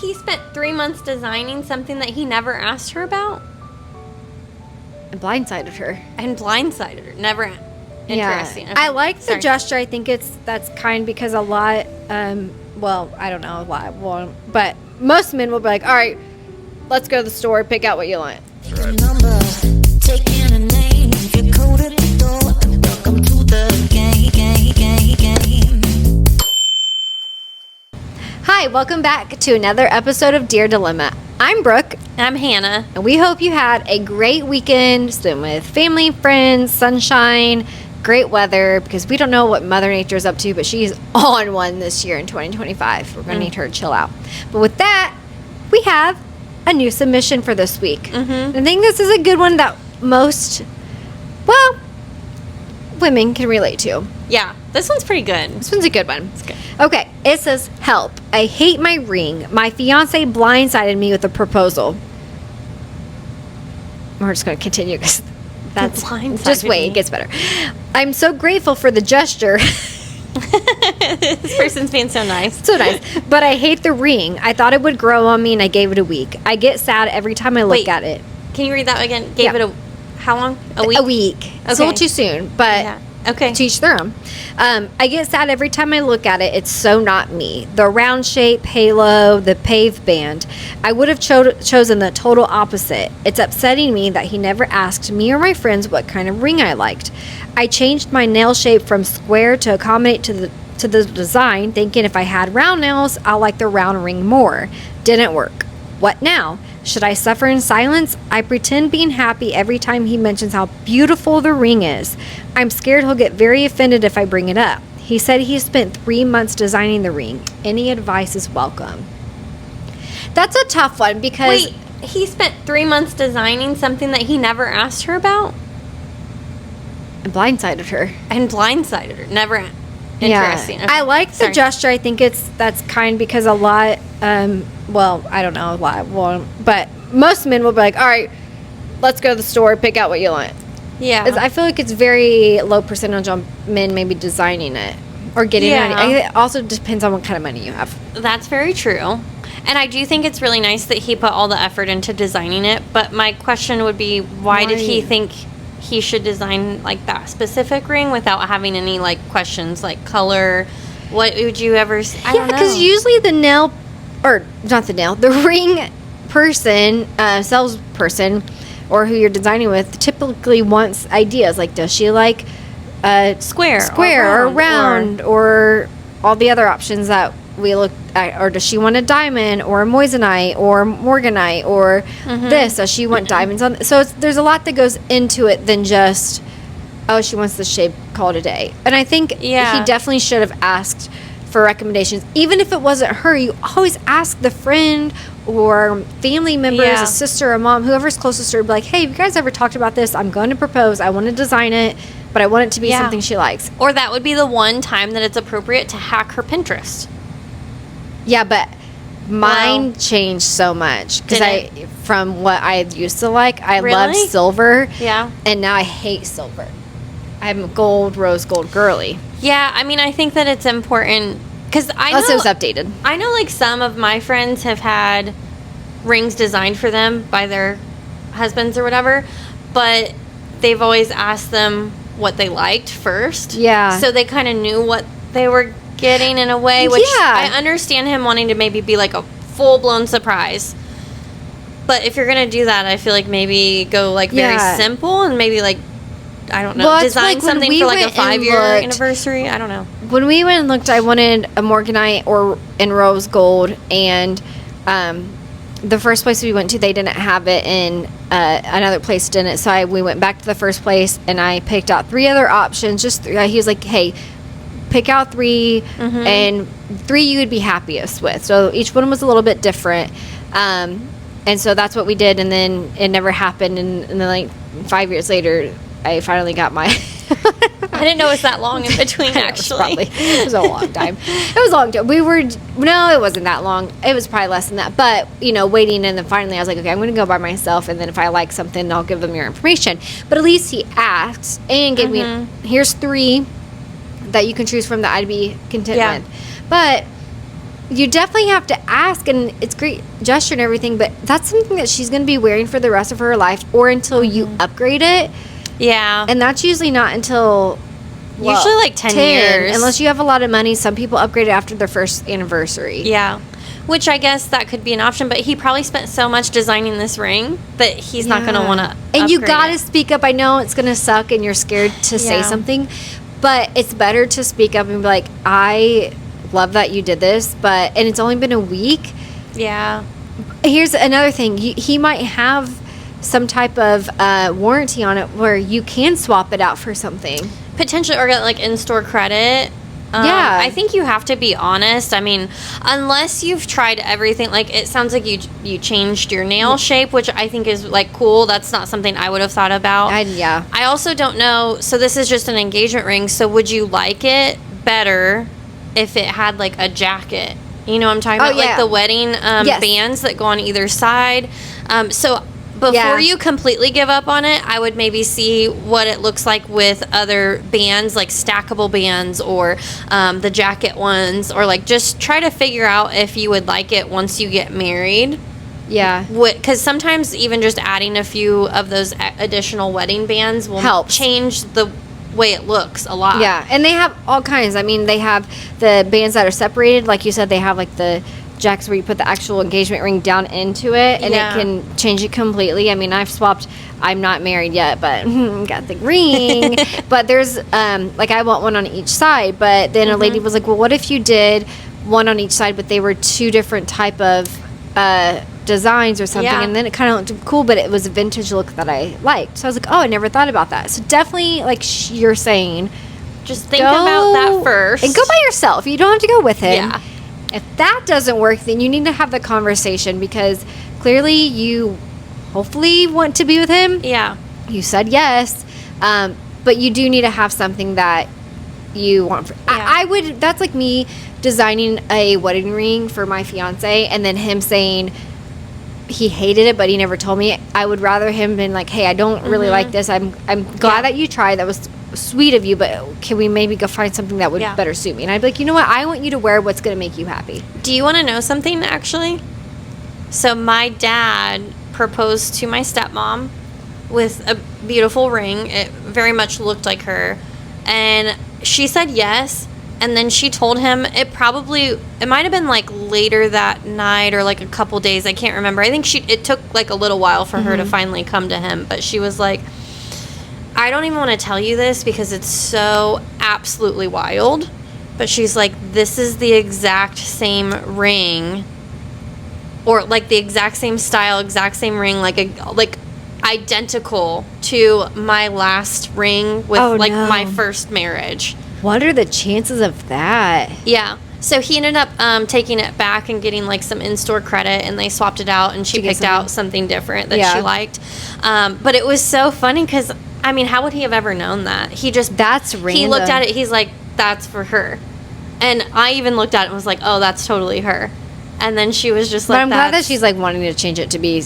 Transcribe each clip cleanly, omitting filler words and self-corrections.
He spent 3 months designing something that he never asked her about? And blindsided her. Never. Interesting. Yeah. Okay. I like the Sorry. gesture. I think that's kind because a lot, well, I don't know a lot, well, but most men will be like, all right, let's go to the store, pick out what you want. Number, taking a name, if you code at the door, welcome to the game. Hi, welcome back to another episode of Dear Dilemma. I'm Brooke. I'm Hannah. And we hope you had a great weekend spent with family, friends, sunshine, great weather, because we don't know what Mother Nature is up to, but she's on one this year in 2025. We're going to need her to chill out. But with that, we have a new submission for this week. Mm-hmm. I think this is a good one that most, well, women can relate to. Yeah, this one's pretty good. This one's a good one. It's good. Okay, it says, help. I hate my ring. My fiance blindsided me with a proposal. We're just going to continue because that's Blindsided just wait, me. it gets better. I'm so grateful for the gesture. This person's being so nice. So nice. But I hate the ring. I thought it would grow on me and I gave it a week. I get sad every time I look Wait. at it. Can you read that again? Gave Yeah. it how long? A week? A week. It's a little too soon, but Yeah. Okay. to each their own. I get sad every time I look at it. It's so not me. The round shape, halo, the pave band. I would have chosen the total opposite. It's upsetting me that he never asked me or my friends what kind of ring I liked. I changed my nail shape from square to accommodate to the design, thinking if I had round nails, I'll like the round ring more. Didn't work. What now? Should I suffer in silence? I pretend being happy every time he mentions how beautiful the ring is. I'm scared he'll get very offended if I bring it up. He said he spent 3 months designing the ring. Any advice is welcome. That's a tough one because... Wait, he spent 3 months designing something that he never asked her about? I blindsided her. And blindsided her. Never. Interesting. Yeah. Okay. I like Sorry. the gesture. I think that's kind because a lot, well, I don't know a lot, well, but most men will be like, all right, let's go to the store, pick out what you want. Yeah. I feel like it's very low percentage on men maybe designing it or getting Yeah. it. It also depends on what kind of money you have. That's very true. And I do think it's really nice that he put all the effort into designing it. But my question would be, why did he think he should design like that specific ring without having any like questions like color? What would you ever? I don't know. Because usually the ring person, salesperson, or who you're designing with typically wants ideas. Like, does she like square or round or all the other options that we look at, or does she want a diamond or a moissanite or morganite or this? Does she want diamonds on? So there's a lot that goes into it than just, oh, she wants this shape, call it a day. And I think he definitely should have asked for recommendations. Even if it wasn't her, you always ask the friend or family members, a sister, a mom, whoever's closest to her, be like, hey, have you guys ever talked about this? I'm going to propose. I want to design it, but I want it to be something she likes. Or that would be the one time that it's appropriate to hack her Pinterest. Yeah, but mine changed so much because from what I used to like, I loved silver. Yeah. And now I hate silver. I'm a rose gold girly. Yeah, I mean, I think that it's important because I know Unless it was updated. I know, like, some of my friends have had rings designed for them by their husbands or whatever, but they've always asked them what they liked first. Yeah. So they kind of knew what they were getting in a way, which I understand him wanting to maybe be like a full-blown surprise. But if you're going to do that, I feel like maybe go like very simple and maybe like, I don't know, design something for like a 5-year anniversary. I don't know. When we went and looked, I wanted a morganite or in rose gold, and the first place we went to, they didn't have it, and another place didn't. So we went back to the first place, and I picked out 3 other options. Just 3. He was like, hey, pick out 3, and 3 you would be happiest with. So each one was a little bit different. And so that's what we did, and then it never happened. And then like 5 years later, I finally got my... I didn't know it was that long in between, actually. It was a long time. It was a long time. No, it wasn't that long. It was probably less than that. But, waiting, and then finally I was like, okay, I'm going to go by myself, and then if I like something, I'll give them your information. But at least he asked and gave me, here's 3 that you can choose from that I'd be content with. But you definitely have to ask, and it's great gesture and everything, but that's something that she's going to be wearing for the rest of her life or until you upgrade it. Yeah. And that's usually not until... usually like 10 years. Unless you have a lot of money. Some people upgrade it after their first anniversary. Yeah. Which I guess that could be an option, but he probably spent so much designing this ring that he's not going to want to. And you got to speak up. I know it's going to suck and you're scared to say something, but it's better to speak up and be like, I love that you did this, and it's only been a week. Yeah. Here's another thing. He might have some type of warranty on it where you can swap it out for something. Potentially, or get like in-store credit. I think you have to be honest. I mean, unless you've tried everything, like it sounds like you changed your nail shape, which I think is like cool. That's not something I would have thought about. I also don't know. So this is just an engagement ring. So would you like it better if it had like a jacket? You know what I'm talking about? Like the wedding bands that go on either side. So before you completely give up on it, I would maybe see what it looks like with other bands, like stackable bands or the jacket ones, or like just try to figure out if you would like it once you get married. Yeah. Because sometimes even just adding a few of those additional wedding bands will help change the way it looks a lot. Yeah, and they have all kinds. I mean, they have the bands that are separated. Like you said, they have like the jacks where you put the actual engagement ring down into it, and it can change it completely. I mean, I've swapped. I'm not married yet, but got the ring. But there's like I want one on each side. But then a lady was like, well, what if you did one on each side, but they were two different type of designs or something, and then it kind of looked cool, but it was a vintage look that I liked. So I was like, oh, I never thought about that. So definitely, like you're saying, just think about that first and go by yourself. You don't have to go with him. Yeah. If that doesn't work, then you need to have the conversation, because clearly you hopefully want to be with him. Yeah. You said yes, but you do need to have something that you want. I would. That's like me designing a wedding ring for my fiance, and then him saying he hated it, but he never told me. I would rather him been like, "Hey, I don't really like this. I'm glad that you tried. That was sweet of you, but can we maybe go find something that would better suit me?" And I'd be like, you know what? I want you to wear what's going to make you happy. Do you want to know something, actually? So my dad proposed to my stepmom with a beautiful ring. It very much looked like her. And she said yes. And then she told him it might have been like later that night or like a couple days. I can't remember. I think it took like a little while for her to finally come to him. But she was like, I don't even want to tell you this because it's so absolutely wild. But she's like, this is the exact same ring, or like the exact same style, exact same ring, like identical to my last ring with my first marriage. What are the chances of that? Yeah. So he ended up taking it back and getting like some in-store credit, and they swapped it out, and she picked out something different that she liked. But it was so funny because, I mean, how would he have ever known that? That's random. He looked at it, he's like, that's for her. And I even looked at it and was like, oh, that's totally her. And then she was just like, but I'm glad that she's like wanting to change it to be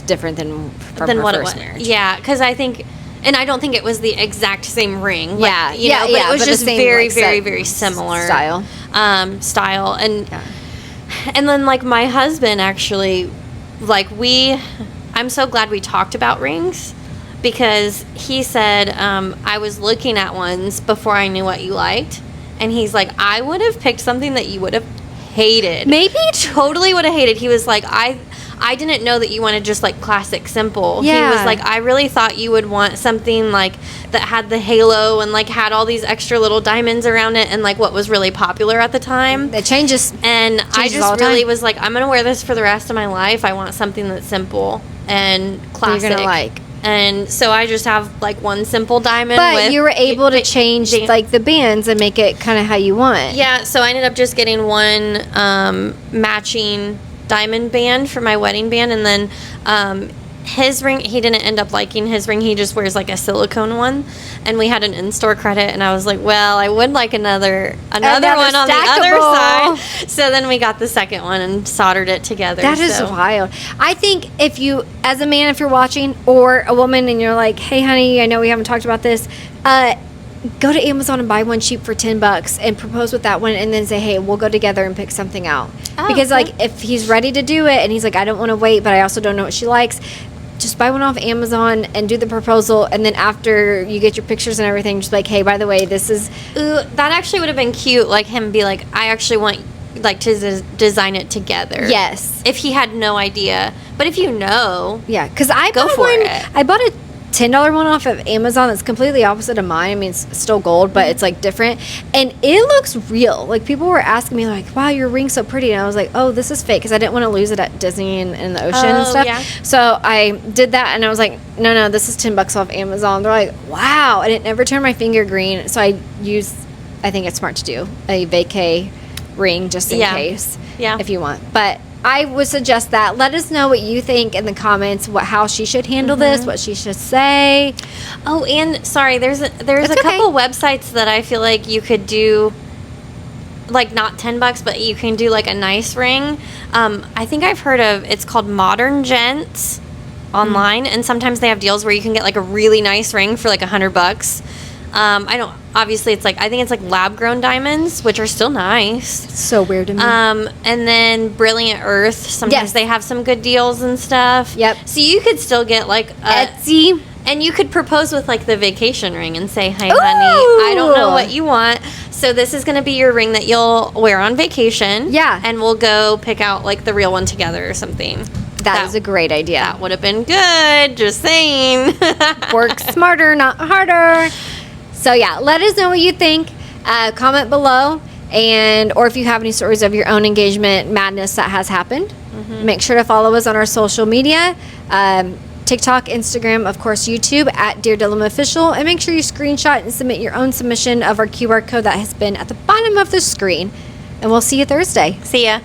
different than her what first it was. marriage. Yeah, because I think, and I don't think it was the exact same ring. Like, yeah, you know, but it was just same, very, like, very, very similar style. And then like my husband actually, like I'm so glad we talked about rings, because he said I was looking at ones before I knew what you liked, and he's like, I would have picked something that you would have hated. Maybe totally would have hated. He was like, I didn't know that you wanted just like classic simple. Yeah. He was like, I really thought you would want something like that had the halo and like had all these extra little diamonds around it, and like what was really popular at the time. It changes. And I just really was like, I'm gonna wear this for the rest of my life. I want something that's simple and classic. You're gonna like. And so I just have like one simple diamond. But you were able to change like the bands and make it kind of how you want. Yeah, so I ended up just getting one matching diamond band for my wedding band, and then his ring, he didn't end up liking his ring. He just wears like a silicone one, and we had an in-store credit, and I was like, well, I would like another one on the other side. So then we got the second one and soldered it together. That is wild. I think if you, as a man, if you're watching, or a woman and you're like, hey honey, I know we haven't talked about this, go to Amazon and buy one cheap for $10 and propose with that one, and then say, hey, we'll go together and pick something out. Because like if he's ready to do it and he's like, I don't want to wait, but I also don't know what she likes, just buy one off Amazon and do the proposal, and then after you get your pictures and everything, just like, hey, by the way, this is... Ooh, that actually would have been cute, like him be like, I actually want like to design it together. Yes. If he had no idea. But if you know... Yeah, because I go bought for one, it. I bought a $10 one off of Amazon that's completely opposite of mine. I mean, it's still gold, but it's like different, and it looks real. Like people were asking me like, wow, your ring's so pretty, and I was like, oh, this is fake, because I didn't want to lose it at Disney and in the ocean and stuff. Yeah. So I did that, and I was like, no, this is $10 off Amazon. They're like, wow, and it never turned my finger green. So I think it's smart to do a vacay ring just in case, if you want. But I would suggest that. Let us know what you think in the comments, how she should handle this, what she should say. Oh, and sorry, there's a couple websites that I feel like you could do, like not $10, but you can do like a nice ring. I think I've heard of, it's called Modern Gents online, and sometimes they have deals where you can get like a really nice ring for like $100. Obviously it's like, I think it's like lab grown diamonds, which are still nice. It's so weird to me. And then Brilliant Earth, sometimes they have some good deals and stuff. Yep. So you could still get like Etsy. And you could propose with like the vacation ring and say, hey, honey, I don't know what you want, so this is going to be your ring that you'll wear on vacation. Yeah. And we'll go pick out like the real one together or something. That is a great idea. That would have been good. Just saying. Work smarter, not harder. So yeah, let us know what you think. Comment below, or if you have any stories of your own engagement madness that has happened. Make sure to follow us on our social media, TikTok, Instagram, of course, YouTube at Dear Dylan Official, and make sure you screenshot and submit your own submission of our QR code that has been at the bottom of the screen. And we'll see you Thursday. See ya.